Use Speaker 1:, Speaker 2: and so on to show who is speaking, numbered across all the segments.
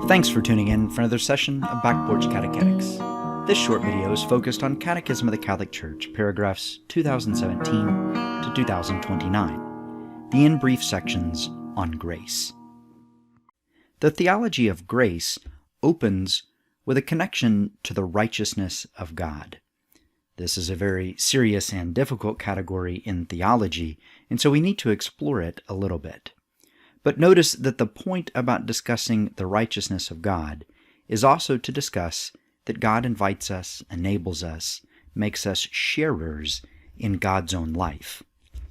Speaker 1: Thanks for tuning in for another session of Back Porch Catechetics. This short video is focused on Catechism of the Catholic Church, paragraphs 2017 to 2029, the in-brief sections on grace. The Theology of Grace opens with a connection to the righteousness of God. This is a very serious and difficult category in theology, and so we need to explore it a little bit. But notice that the point about discussing the righteousness of God is also to discuss that God invites us, enables us, makes us sharers in God's own life,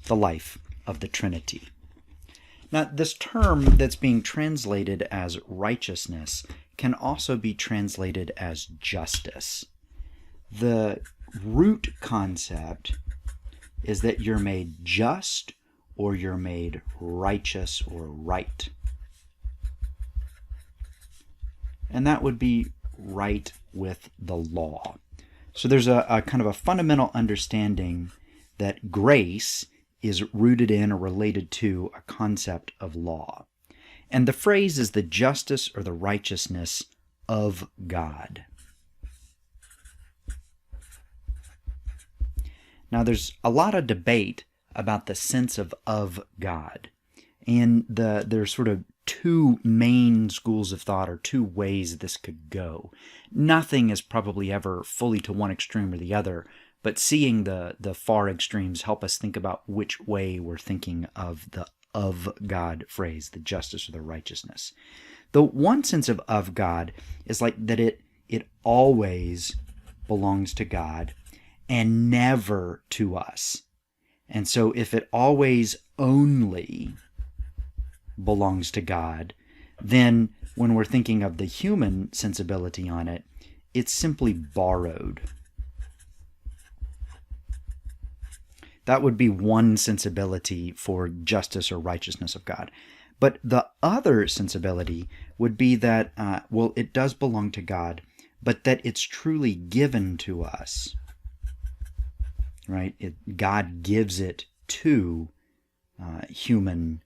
Speaker 1: the life of the Trinity. Now, this term that's being translated as righteousness can also be translated as justice. The root concept is that you're made just or you're made righteous or right. And that would be right with the law. So there's a kind of a fundamental understanding that grace is rooted in or related to a concept of law. And the phrase is the justice or the righteousness of God. Now there's a lot of debate about the sense of God. And there's sort of two main schools of thought, or two ways this could go. Nothing is probably ever fully to one extreme or the other, but seeing the far extremes help us think about which way we're thinking of the of God phrase, the justice or the righteousness. The one sense of God is like that it always belongs to God and never to us. And so if it always only belongs to God, then when we're thinking of the human sensibility on it, it's simply borrowed. That would be one sensibility for justice or righteousness of God. But the other sensibility would be that, it does belong to God, but that it's truly given to us. Right? God gives it to human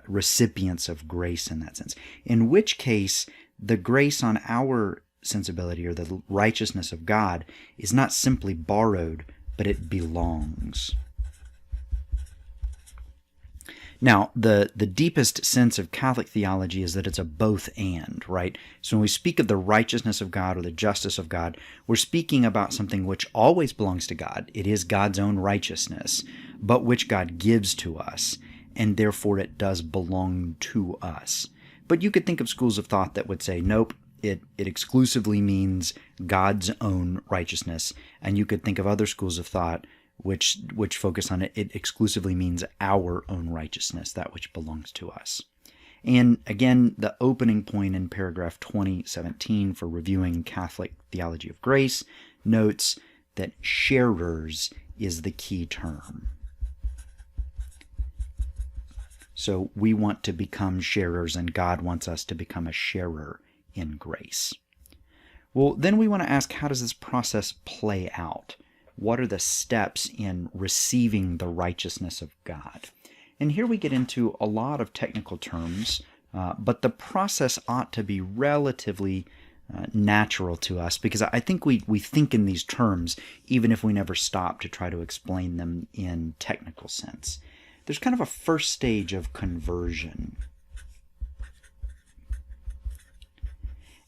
Speaker 1: recipients of grace in that sense. In which case, the grace on our sensibility, or the righteousness of God, is not simply borrowed, but it belongs. Now, the deepest sense of Catholic theology is that it's a both and, right? So when we speak of the righteousness of God or the justice of God, we're speaking about something which always belongs to God. It is God's own righteousness, but which God gives to us, and therefore it does belong to us. But you could think of schools of thought that would say, nope, it exclusively means God's own righteousness. And you could think of other schools of thought which focus on it exclusively means our own righteousness, that which belongs to us. And again, the opening point in paragraph 2017 for reviewing Catholic Theology of Grace notes that sharers is the key term. So we want to become sharers, and God wants us to become a sharer in grace. Well, then we want to ask, how does this process play out? What are the steps in receiving the righteousness of God? And here we get into a lot of technical terms, but the process ought to be relatively natural to us, because I think we think in these terms even if we never stop to try to explain them in technical sense. There's kind of a first stage of conversion.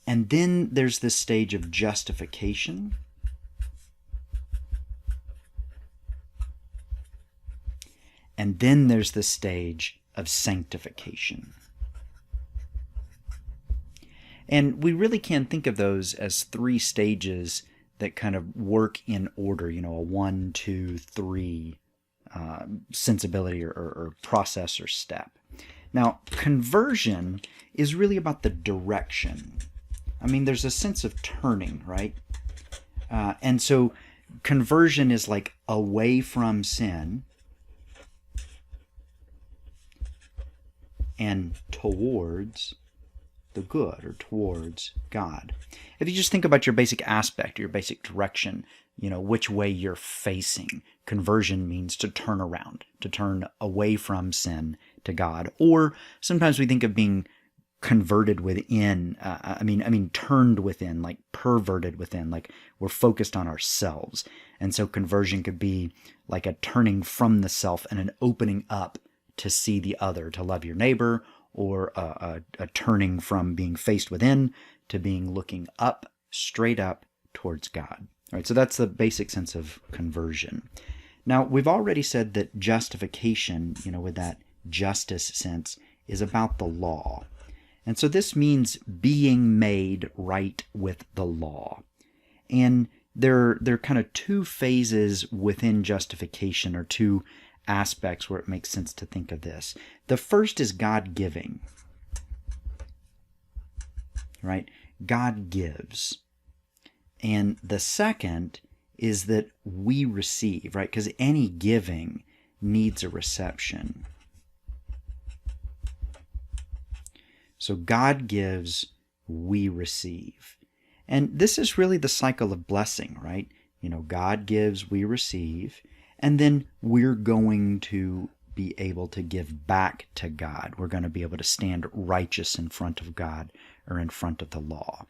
Speaker 1: And then there's this stage of justification. And then there's the stage of sanctification. And we really can think of those as three stages that kind of work in order, a 1, 2, 3 sensibility or process or step. Now, conversion is really about the direction. I mean, there's a sense of turning, right? And so conversion is like away from sin and towards the good, or towards God. If you just think about your basic aspect, your basic direction, which way you're facing. Conversion means to turn around, to turn away from sin to God. Or sometimes we think of being converted within, turned within, like perverted within, like we're focused on ourselves. And so conversion could be like a turning from the self and an opening up to see the other, to love your neighbor, or a turning from being faced within to being looking up, straight up towards God. All right, so that's the basic sense of conversion. Now, we've already said that justification, with that justice sense, is about the law. And so this means being made right with the law. And there are kind of two phases within justification, or two aspects where it makes sense to think of this. The first is God giving, right? God gives. And the second is that we receive, right? Because any giving needs a reception. So God gives, we receive. And this is really the cycle of blessing, right? God gives, we receive, and then we're going to be able to give back to God. We're going to be able to stand righteous in front of God or in front of the law.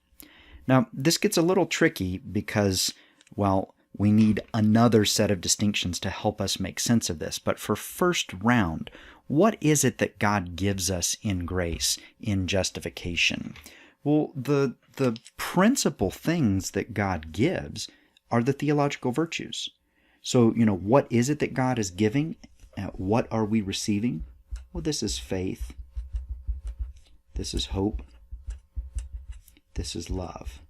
Speaker 1: Now, this gets a little tricky because, well, we need another set of distinctions to help us make sense of this. But for first round, what is it that God gives us in grace, in justification? Well, the principal things that God gives are the theological virtues. So, what is it that God is giving? What are we receiving? Well, this is faith. This is hope. This is love.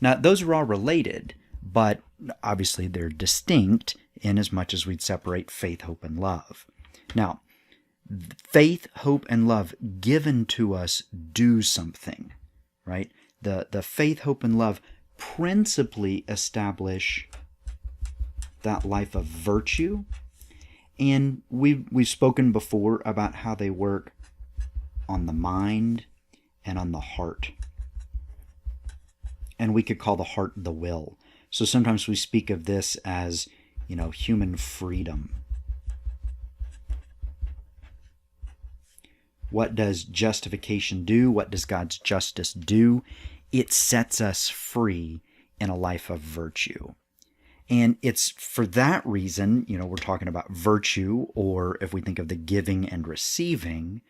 Speaker 1: Now, those are all related, but obviously they're distinct in as much as we'd separate faith, hope, and love. Now, faith, hope, and love given to us do something, right? The faith, hope, and love principally establish that life of virtue. And we've spoken before about how they work on the mind and on the heart. And we could call the heart the will. So sometimes we speak of this as, human freedom. What does justification do? What does God's justice do? It sets us free in a life of virtue. And it's for that reason, we're talking about virtue, or if we think of the giving and receiving,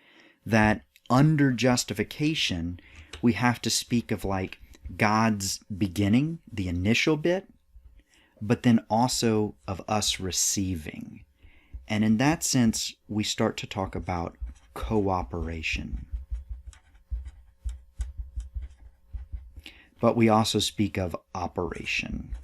Speaker 1: that under justification, we have to speak of like God's beginning, the initial bit, but then also of us receiving. And in that sense, we start to talk about cooperation. But we also speak of operation.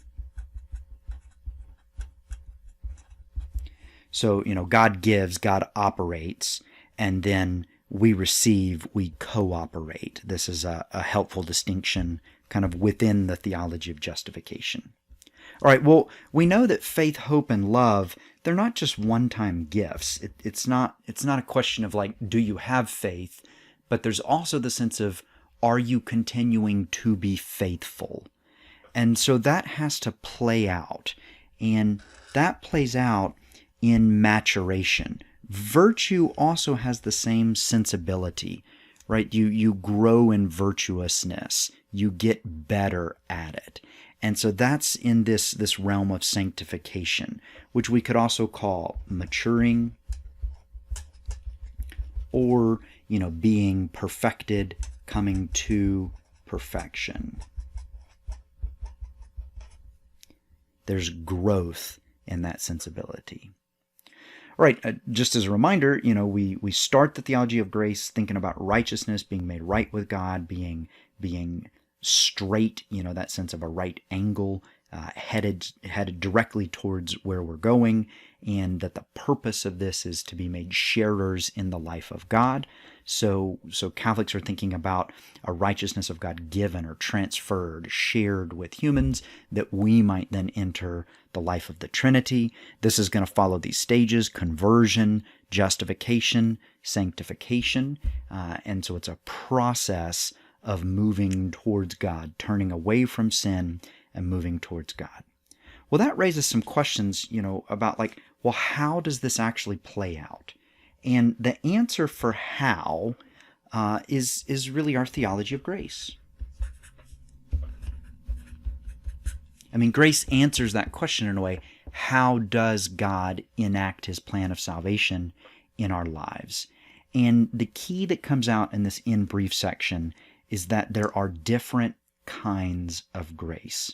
Speaker 1: So, God gives, God operates, and then we receive, we cooperate. This is a helpful distinction kind of within the theology of justification. All right, well, we know that faith, hope, and love, they're not just one-time gifts. It's not a question of like, do you have faith? But there's also the sense of, are you continuing to be faithful? And so that has to play out. And that plays out in maturation. Virtue also has the same sensibility, right? You grow in virtuousness. You get better at it. And so that's in this realm of sanctification, which we could also call maturing, or, being perfected, coming to perfection. There's growth in that sensibility. All right, just as a reminder, we start the theology of grace thinking about righteousness, being made right with God, being straight, that sense of a right angle, headed directly towards where we're going, and that the purpose of this is to be made sharers in the life of God. So Catholics are thinking about a righteousness of God given or transferred, shared with humans, that we might then enter the life of the Trinity. This is going to follow these stages: conversion, justification, sanctification. And so it's a process of moving towards God, turning away from sin and moving towards God. Well, that raises some questions, about how does this actually play out? And the answer for how is really our theology of grace. I mean, grace answers that question in a way. How does God enact his plan of salvation in our lives? And the key that comes out in this in brief section is that there are different kinds of grace.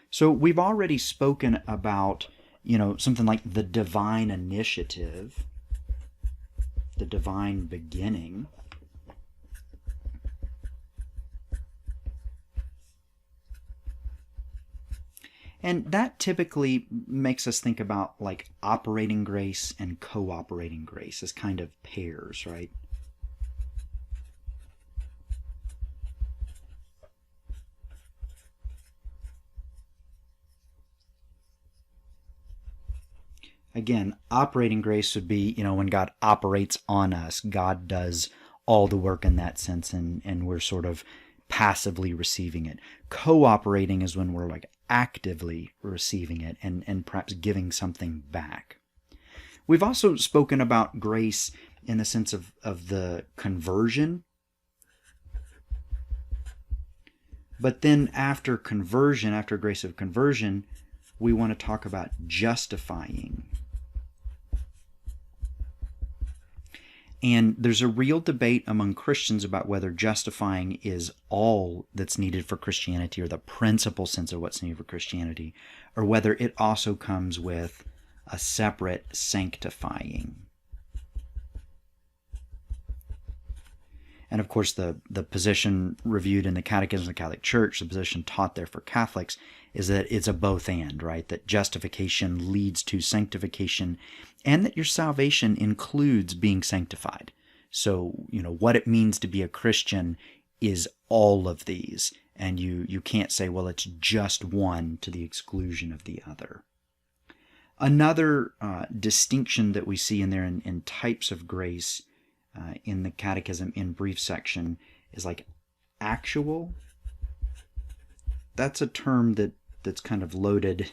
Speaker 1: So we've already spoken about, something like the divine initiative, the divine beginning. And that typically makes us think about like operating grace and cooperating grace as kind of pairs, right? Again, operating grace would be, when God operates on us, God does all the work in that sense, and we're sort of passively receiving it. Cooperating is when we're like actively receiving it and perhaps giving something back. We've also spoken about grace in the sense of the conversion. But then after conversion, after grace of conversion, we want to talk about justifying. And there's a real debate among Christians about whether justifying is all that's needed for Christianity, or the principal sense of what's needed for Christianity, or whether it also comes with a separate sanctifying. And of course, the position reviewed in the Catechism of the Catholic Church, the position taught there for Catholics, is that it's a both and, right? That justification leads to sanctification, and that your salvation includes being sanctified. So, what it means to be a Christian is all of these, and you can't say, well, it's just one to the exclusion of the other. Another distinction that we see in there in types of grace in the Catechism in brief section is like actual. That's a term that's kind of loaded.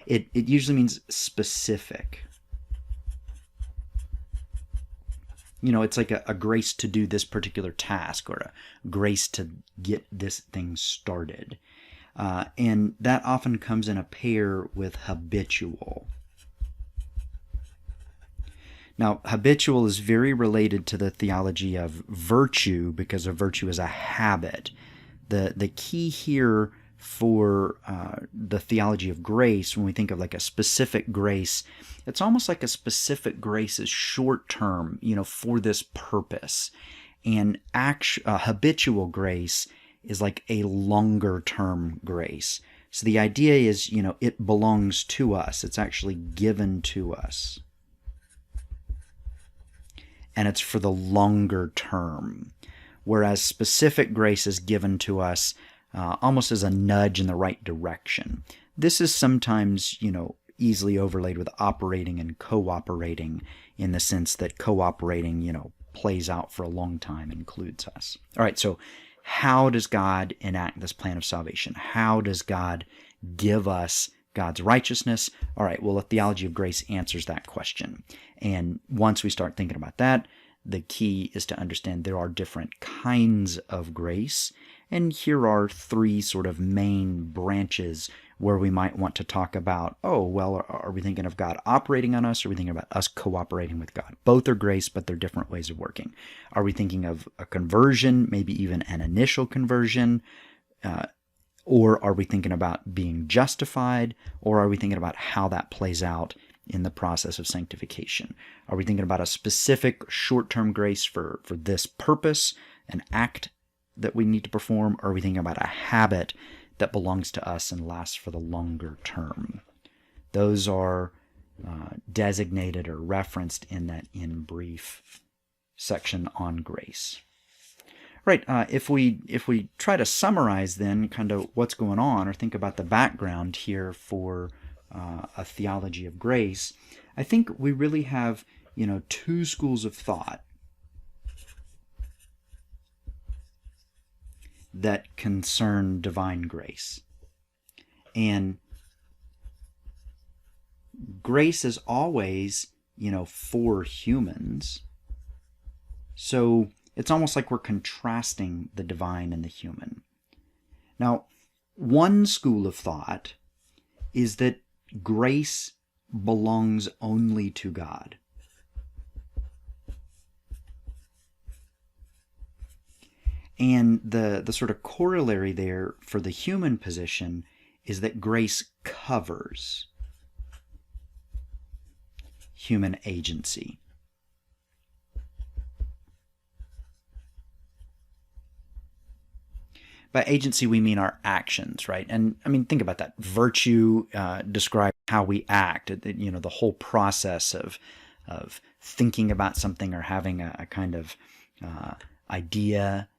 Speaker 1: It usually means specific. It's like a grace to do this particular task, or a grace to get this thing started. And that often comes in a pair with habitual. Now, habitual is very related to the theology of virtue, because a virtue is a habit. The key here for the theology of grace, when we think of like a specific grace, it's almost like a specific grace is short term, for this purpose. And habitual grace is like a longer term grace. So the idea is, it belongs to us. It's actually given to us. And it's for the longer term. Whereas specific grace is given to us almost as a nudge in the right direction. This is sometimes, easily overlaid with operating and cooperating, in the sense that cooperating, plays out for a long time, includes us. All right, so how does God enact this plan of salvation? How does God give us God's righteousness? All right, well, the theology of grace answers that question. And once we start thinking about that, the key is to understand there are different kinds of grace. And here are three sort of main branches where we might want to talk about, are we thinking of God operating on us, or are we thinking about us cooperating with God? Both are grace, but they're different ways of working. Are we thinking of a conversion, maybe even an initial conversion? Or are we thinking about being justified? Or are we thinking about how that plays out in the process of sanctification? Are we thinking about a specific short-term grace for this purpose, an act that we need to perform? Or are we thinking about a habit that belongs to us and lasts for the longer term? Those are designated or referenced in that in brief section on grace. Right, if we try to summarize then kind of what's going on, or think about the background here for a theology of grace, I think we really have, two schools of thought that concern divine grace. And grace is always, for humans. So It's almost like we're contrasting the divine and the human. Now, one school of thought is that grace belongs only to God. And the sort of corollary there for the human position is that grace covers human agency. By agency, we mean our actions, right? And I mean, think about that. Virtue describes how we act. The whole process of thinking about something or having a kind of idea,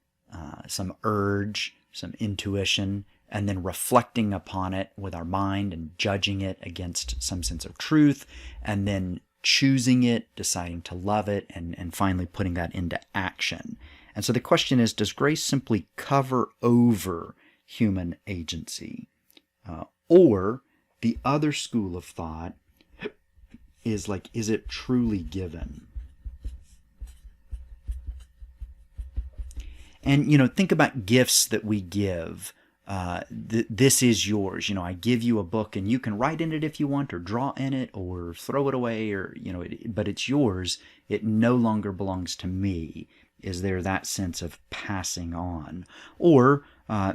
Speaker 1: some urge, some intuition, and then reflecting upon it with our mind and judging it against some sense of truth, and then choosing it, deciding to love it, and finally putting that into action. And so the question is, does grace simply cover over human agency? Or the other school of thought is like, is it truly given? And, think about gifts that we give. This is yours. I give you a book and you can write in it if you want, or draw in it, or throw it away, or, but it's yours. It no longer belongs to me. Is there that sense of passing on? Or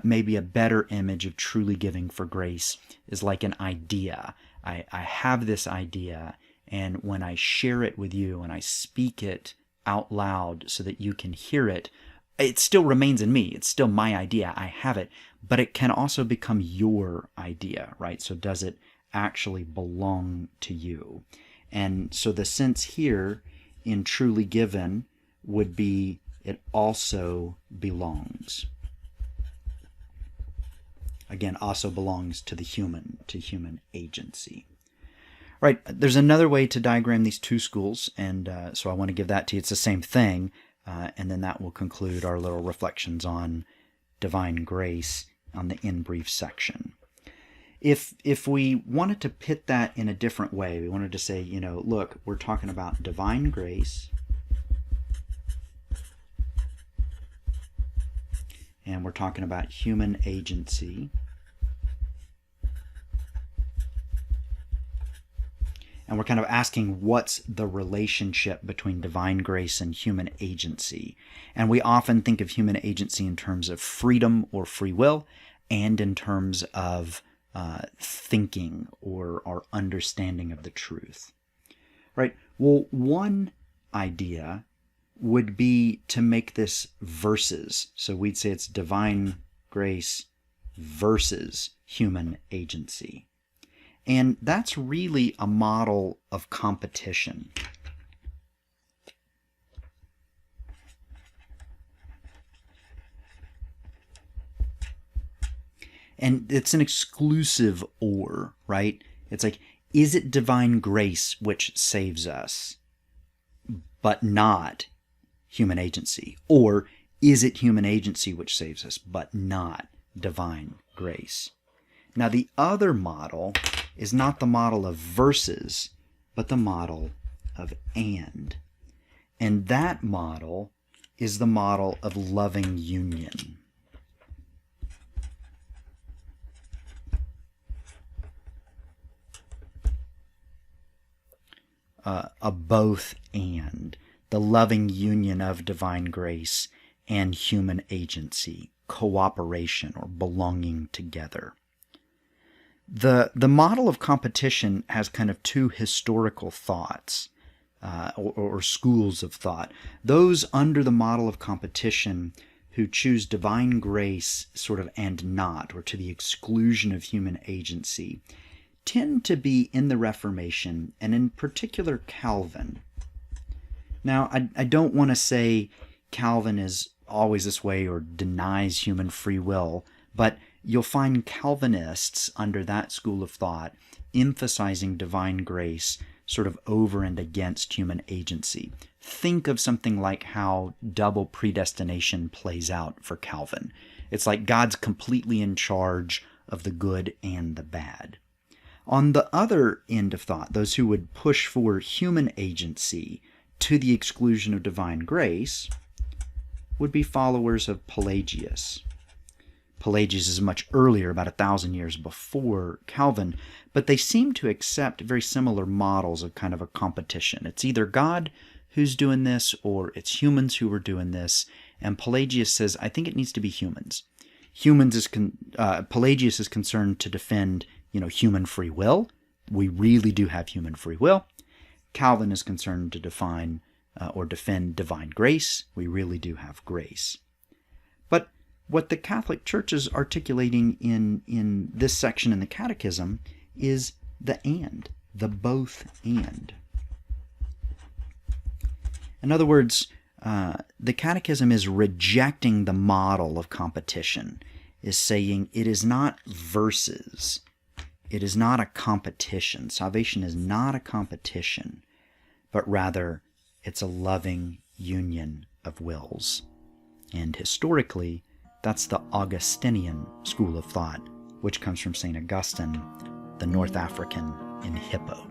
Speaker 1: maybe a better image of truly giving for grace is like an idea. I have this idea, and when I share it with you and I speak it out loud so that you can hear it, it still remains in me. It's still my idea. I have it, but it can also become your idea, right? So does it actually belong to you? And so the sense here in truly given would be it also belongs. Again, also belongs to the human, to human agency. Right, there's another way to diagram these two schools, and so I want to give that to you. It's the same thing, and then that will conclude our little reflections on divine grace on the in brief section. If we wanted to pit that in a different way, we wanted to say, look, we're talking about divine grace, and we're talking about human agency, and we're kind of asking what's the relationship between divine grace and human agency. And we often think of human agency in terms of freedom or free will, and in terms of thinking or our understanding of the truth. Right? Well, one idea would be to make this verses. So we'd say it's divine grace versus human agency. And that's really a model of competition. And it's an exclusive or, right? It's like, is it divine grace which saves us, but not human agency? Or is it human agency which saves us, but not divine grace? Now, the other model is not the model of verses, but the model of and. And that model is the model of loving union. A both and, the loving union of divine grace and human agency, cooperation or belonging together. The model of competition has kind of two historical thoughts or schools of thought. Those under the model of competition who choose divine grace sort of and not, or to the exclusion of human agency, tend to be in the Reformation, and in particular Calvin. Now, I don't want to say Calvin is always this way or denies human free will, but you'll find Calvinists under that school of thought emphasizing divine grace sort of over and against human agency. Think of something like how double predestination plays out for Calvin. It's like God's completely in charge of the good and the bad. On the other end of thought, those who would push for human agency to the exclusion of divine grace, would be followers of Pelagius. Pelagius is much earlier, about 1,000 years before Calvin, but they seem to accept very similar models of kind of a competition. It's either God who's doing this or it's humans who are doing this, and Pelagius says, I think it needs to be humans. Pelagius is concerned to defend, human free will. We really do have human free will. Calvin is concerned to define or defend divine grace. We really do have grace. But what the Catholic Church is articulating in this section in the Catechism is the both and. In other words, the Catechism is rejecting the model of competition, is saying it is not versus. It is not a competition. Salvation is not a competition, but rather it's a loving union of wills. And historically, that's the Augustinian school of thought, which comes from St. Augustine, the North African in Hippo.